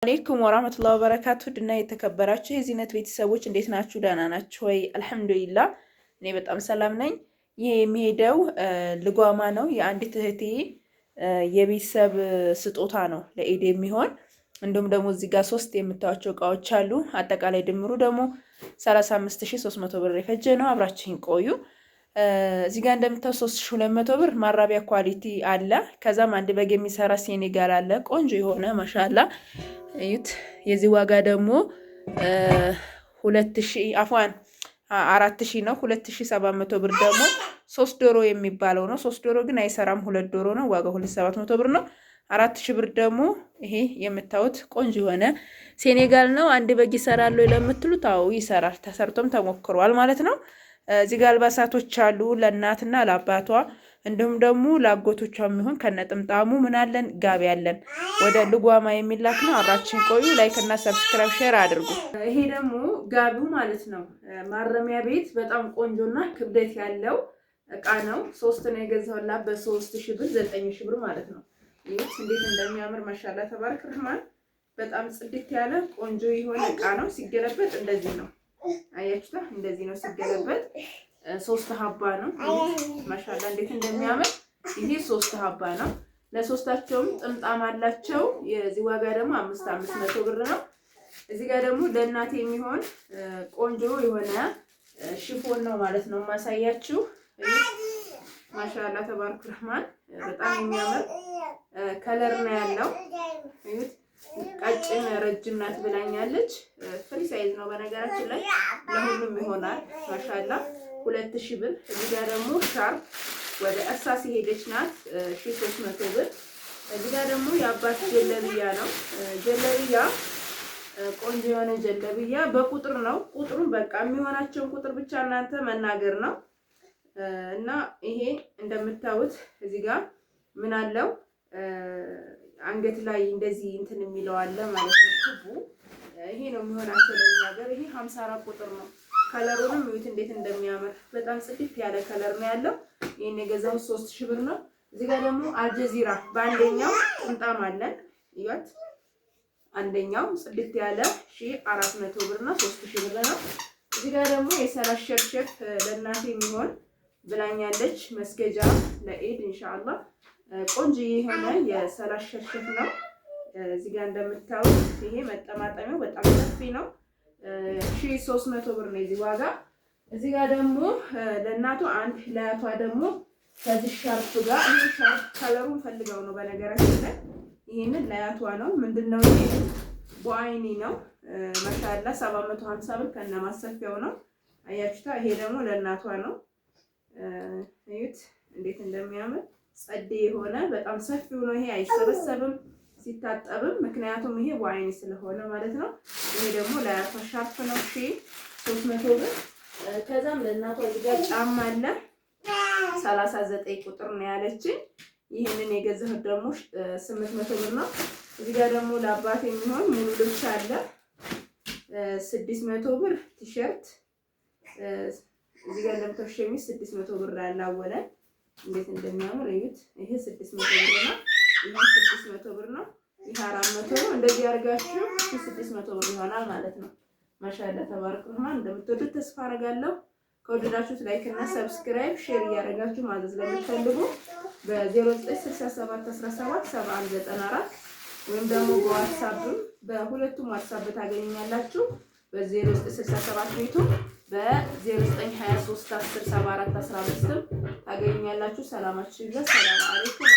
አለይኩም ወራህመቱላሂ ወበረካቱ ድና የተከበራችሁ የዚህነት ቤተሰቦች እንዴት ናችሁ? ደህና ናችሁ ወይ? አልሐምዱሊላህ እኔ በጣም ሰላም ነኝ። ይሄ የሚሄደው ልጓማ ነው። የአንዲት እህቴ የቤተሰብ ስጦታ ነው ለኢድ የሚሆን። እንዲሁም ደግሞ እዚህ ጋር 3 የምታዩቸው እቃዎች አሉ። አጠቃላይ ድምሩ ደግሞ 35300 ብር የፈጀ ነው። አብራችሁኝ ቆዩ። እዚህ ጋር እንደምታዩ 3200 ብር ማራቢያ ኳሊቲ አለ። ከዛም አንድ በግ የሚሰራ ሴኔጋል አለ ቆንጆ የሆነ ማሻአላ እዩት። የዚህ ዋጋ ደግሞ 4000 ነው። 2700 ብር ደግሞ 3 ዶሮ የሚባለው ነው። 3 ዶሮ ግን አይሰራም፣ 2 ዶሮ ነው። ዋጋው 2700 ብር ነው። 4000 ብር ደግሞ ይሄ የምታዩት ቆንጆ የሆነ ሴኔጋል ነው። አንድ በግ ይሰራል ለምትሉት አዎ ይሰራል፣ ተሰርቶም ተሞክሯል ማለት ነው። እዚህ ጋር አልባሳቶች አሉ ለእናትና ለአባቷ እንዲሁም ደግሞ ለአጎቶቿ የሚሆን ከነጥምጣሙ ምን አለን ጋቢ አለን። ወደ ልጓማ የሚላክ ነው። አብራችን ቆዩ። ላይክ እና ሰብስክራይብ ሼር አድርጉ። ይሄ ደግሞ ጋቢው ማለት ነው። ማረሚያ ቤት በጣም ቆንጆና ክብደት ያለው እቃ ነው። 3 ነው የገዛሁላት በ3000 ብር 9000 ብር ማለት ነው። ይሄስ እንዴት እንደሚያምር ማሻአላ ተባረክ ረህማን። በጣም ጽድት ያለ ቆንጆ የሆነ እቃ ነው። ሲገለበጥ እንደዚህ ነው። አያችሁታ? እንደዚህ ነው ሲገለበጥ። 3 ሀባ ነው። ማሻአላ እንዴት እንደሚያምር። ይሄ 3 ሀባ ነው። ለሶስታቸውም ጥምጣም አላቸው። የዚህ ዋጋ ደግሞ 500 ብር ነው። እዚህ ጋር ደግሞ ለእናቴ የሚሆን ቆንጆ የሆነ ሽፎን ነው ማለት ነው ማሳያችሁ። ማሻአላ ተባረክ ረህማን በጣም የሚያምር ከለር ነው ያለው። እዩት። ቀጭን ረጅም ናት ብላኛለች። ፍሪ ሳይዝ ነው በነገራችን ላይ ለሁሉም ይሆናል። ማሻአላ 2000 ብር። እዚህ ጋር ደግሞ ሻርፕ ወደ እርሳስ ሄደች ናት 1300 ብር። እዚህ ጋር ደግሞ የአባት ጀለብያ ነው። ጀለብያ ቆንጆ የሆነ ጀለብያ በቁጥር ነው። ቁጥሩን በቃ የሚሆናቸውን ቁጥር ብቻ እናንተ መናገር ነው። እና ይሄ እንደምታዩት እዚህ ጋር ምን አለው አንገት ላይ እንደዚህ እንትን የሚለው አለ ማለት ነው። ክቡ ይሄ ነው የሚሆናቸው ለኛ ሀገር። ይሄ 54 ቁጥር ነው። ከለሩንም እዩት እንዴት እንደሚያምር በጣም ጽድት ያለ ከለር ነው ያለው። ይሄን የገዛሁት 3000 ብር ነው። እዚህ ጋር ደግሞ አልጀዚራ በአንደኛው ጥምጣም አለን። እዩት። አንደኛው ጽድት ያለ 1400 ብር ነው። 3000 ብር ነው። እዚህ ጋር ደግሞ የሰላሽ ሸርሸፍ ለእናቴ የሚሆን ብላኛለች። መስገጃ ለኢድ ኢንሻአላህ ቆንጆ የሆነ የሰላሽ ሸርሸፍ ነው። እዚህ ጋር እንደምታዩት ይሄ መጠማጠሚያው በጣም ሰፊ ነው። 1300 ብር ነው የዚህ ዋጋ። እዚህ ጋር ደግሞ ለእናቷ አንድ ለአያቷ ደግሞ ከዚህ ሻርፕ ጋር ይሄ ሻርፕ ከለሩን ፈልገው ነው በነገራችን ላይ ይሄንን ለአያቷ ነው። ምንድነው ይሄ ቦአይኒ ነው። ማሻአላ 750 ብር ከነ ማሰፊያው ነው። አያችሁታ? ይሄ ደግሞ ለእናቷ ነው። እዩት እንዴት እንደሚያምር ጸዴ የሆነ በጣም ሰፊው ነው። ይሄ አይሰበሰብም ሲታጠብም፣ ምክንያቱም ይሄ ዋይን ስለሆነ ማለት ነው። ይሄ ደግሞ ለአያቷ ሻርፕ ነው 1300 ብር። ከዛም ለእናቷ እዚህ ጋር ጫማ አለ 39 ቁጥር ነው ያለችኝ። ይሄንን የገዛሁት ደግሞ 800 ብር ነው። እዚህ ጋር ደግሞ ለአባት የሚሆን ሙሉ ልብስ አለ 600 ብር። ቲሸርት እዚህ ጋር እንደምታዩት ሸሚዝ 600 ብር አላወለ እንዴት እንደሚያምር እዩት። ይሄ 600 ብር ነው። ይሄ 600 ብር ነው። ይሄ 400 ነው። እንደዚህ አድርጋችሁ 600 ብር ይሆናል ማለት ነው። ማሻአላ ተባረክ ረህማን። እንደምትወዱት ተስፋ አደርጋለሁ። ከወደዳችሁት ላይክ እና ሰብስክራይብ ሼር እያደረጋችሁ ማዘዝ ለምትፈልጉ በ0967177194 ወይም ደግሞ በዋትስአፕም በሁለቱም ዋትስአፕ ታገኙኛላችሁ። በ0967 ቤቱ በ0923107415 ታገኙኛላችሁ። ሰላማችሁ ይብዛ። ሰላም አለይኩም።